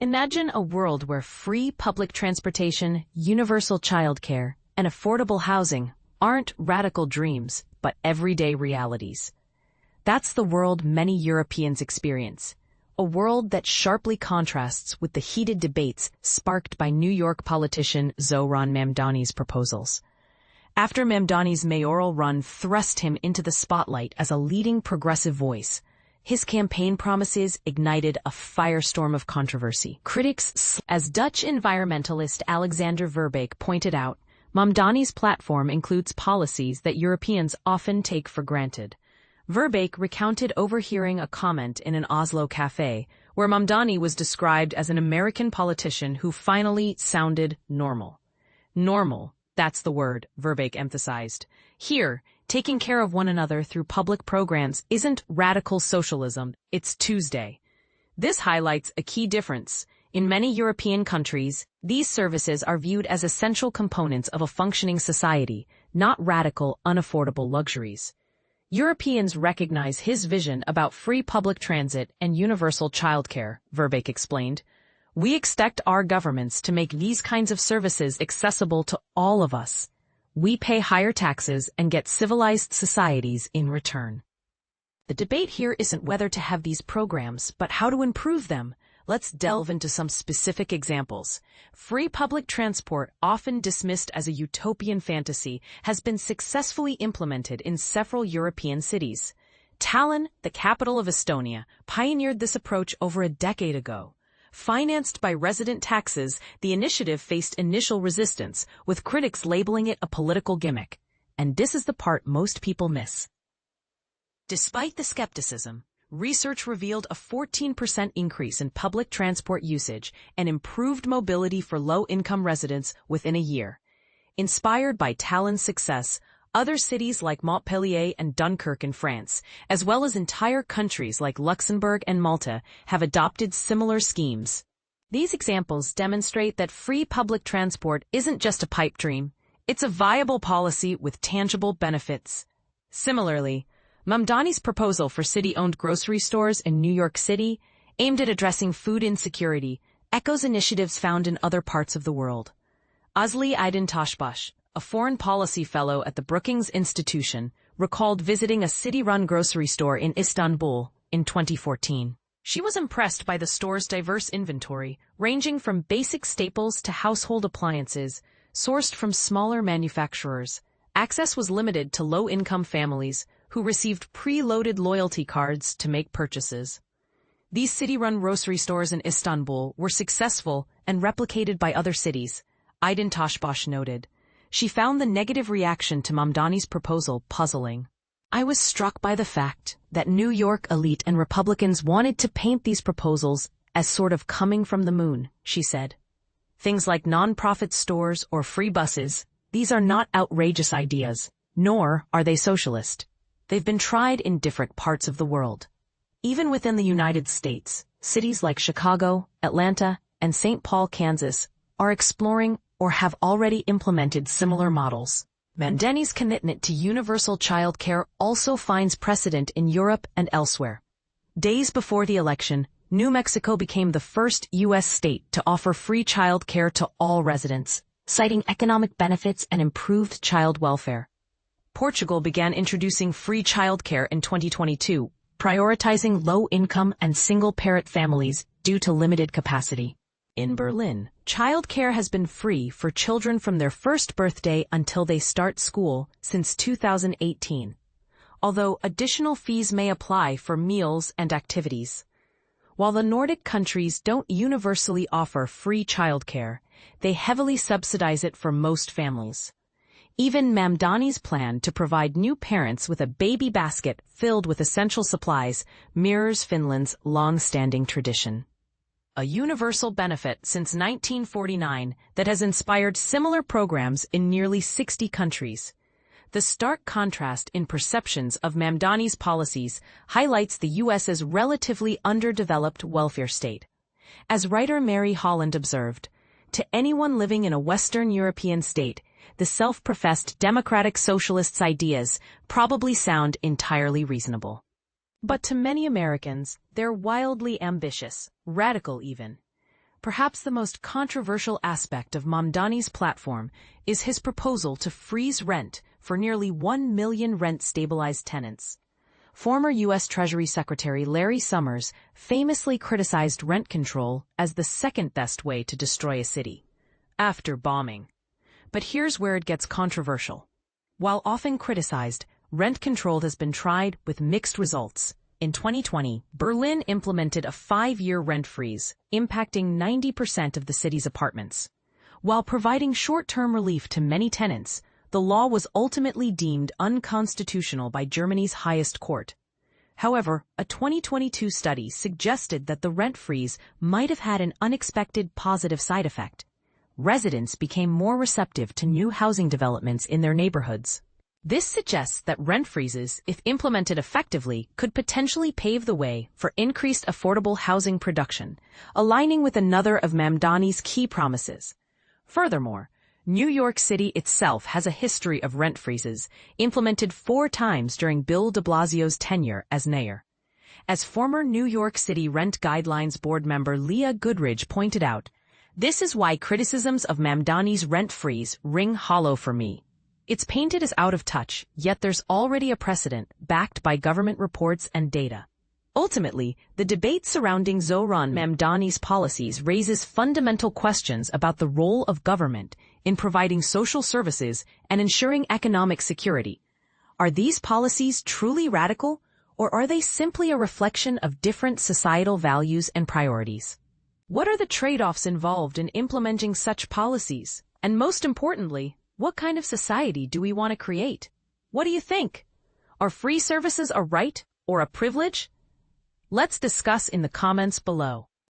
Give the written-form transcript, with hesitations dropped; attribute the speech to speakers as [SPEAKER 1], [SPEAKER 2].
[SPEAKER 1] Imagine a world where free public transportation, universal childcare, and affordable housing aren't radical dreams, but everyday realities. That's the world many Europeans experience, a world that sharply contrasts with the heated debates sparked by New York politician Zohran Mamdani's proposals. After Mamdani's mayoral run thrust him into the spotlight as a leading progressive voice, his campaign promises ignited a firestorm of controversy. As Dutch environmentalist Alexander Verbeek pointed out, Mamdani's platform includes policies that Europeans often take for granted. Verbeek recounted overhearing a comment in an Oslo cafe where Mamdani was described as an American politician who finally sounded normal. Normal, that's the word, Verbeek emphasized. Here, taking care of one another through public programs isn't radical socialism, it's Tuesday. This highlights a key difference. In many European countries, these services are viewed as essential components of a functioning society, not radical, unaffordable luxuries. Europeans recognize his vision about free public transit and universal childcare, Verbeek explained. We expect our governments to make these kinds of services accessible to all of us. We pay higher taxes and get civilized societies in return. The debate here isn't whether to have these programs, but how to improve them. Let's delve into some specific examples. Free public transport, often dismissed as a utopian fantasy, has been successfully implemented in several European cities. Tallinn, the capital of Estonia, pioneered this approach over a decade ago. Financed by resident taxes, the initiative faced initial resistance, with critics labeling it a political gimmick. And this is the part most people miss. Despite the skepticism, research revealed a 14% increase in public transport usage and improved mobility for low-income residents within a year. Inspired by Tallinn's success, other cities like Montpellier and Dunkirk in France, as well as entire countries like Luxembourg and Malta, have adopted similar schemes. These examples demonstrate that free public transport isn't just a pipe dream, it's a viable policy with tangible benefits. Similarly, Mamdani's proposal for city-owned grocery stores in New York City, aimed at addressing food insecurity, echoes initiatives found in other parts of the world. Asli Aydin-Taşbaş, a foreign policy fellow at the Brookings Institution, recalled visiting a city-run grocery store in Istanbul in 2014. She was impressed by the store's diverse inventory, ranging from basic staples to household appliances, sourced from smaller manufacturers. Access was limited to low-income families, who received pre-loaded loyalty cards to make purchases. These city-run grocery stores in Istanbul were successful and replicated by other cities, Aydin-Taşbaş noted. She found the negative reaction to Mamdani's proposal puzzling. I was struck by the fact that New York elite and Republicans wanted to paint these proposals as sort of coming from the moon, she said. Things like non-profit stores or free buses, these are not outrageous ideas, nor are they socialist. They've been tried in different parts of the world. Even within the United States, cities like Chicago, Atlanta, and St. Paul, Kansas, are exploring or have already implemented similar models. Mamdani's commitment to universal childcare also finds precedent in Europe and elsewhere. Days before the election, New Mexico became the first U.S. state to offer free childcare to all residents, citing economic benefits and improved child welfare. Portugal began introducing free childcare in 2022, prioritizing low-income and single-parent families due to limited capacity. In Berlin, childcare has been free for children from their first birthday until they start school since 2018, although additional fees may apply for meals and activities. While the Nordic countries don't universally offer free childcare, they heavily subsidize it for most families. Even Mamdani's plan to provide new parents with a baby basket filled with essential supplies mirrors Finland's long-standing tradition. A universal benefit since 1949 that has inspired similar programs in nearly 60 countries. The stark contrast in perceptions of Mamdani's policies highlights the U.S.'s relatively underdeveloped welfare state. As writer Mary Holland observed, to anyone living in a Western European state, the self-professed democratic socialists' ideas probably sound entirely reasonable. But to many Americans, they're wildly ambitious, radical even. Perhaps the most controversial aspect of Mamdani's platform is his proposal to freeze rent for nearly 1 million rent-stabilized tenants. Former U.S. Treasury Secretary Larry Summers famously criticized rent control as the second-best way to destroy a city, after bombing. But here's where it gets controversial. While often criticized, rent control has been tried with mixed results. In 2020, Berlin implemented a 5-year rent freeze, impacting 90% of the city's apartments. While providing short-term relief to many tenants, the law was ultimately deemed unconstitutional by Germany's highest court. However, a 2022 study suggested that the rent freeze might have had an unexpected positive side effect. Residents became more receptive to new housing developments in their neighborhoods. This suggests that rent freezes, if implemented effectively, could potentially pave the way for increased affordable housing production, aligning with another of Mamdani's key promises. Furthermore, New York City itself has a history of rent freezes, implemented 4 times during Bill de Blasio's tenure as mayor. As former New York City Rent Guidelines Board member Leah Goodridge pointed out, this is why criticisms of Mamdani's rent freeze ring hollow for me. It's painted as out of touch, yet there's already a precedent backed by government reports and data. Ultimately, the debate surrounding Zohran Mamdani's policies raises fundamental questions about the role of government in providing social services and ensuring economic security. Are these policies truly radical, or are they simply a reflection of different societal values and priorities? What are the trade-offs involved in implementing such policies? And most importantly, what kind of society do we want to create? What do you think? Are free services a right or a privilege? Let's discuss in the comments below.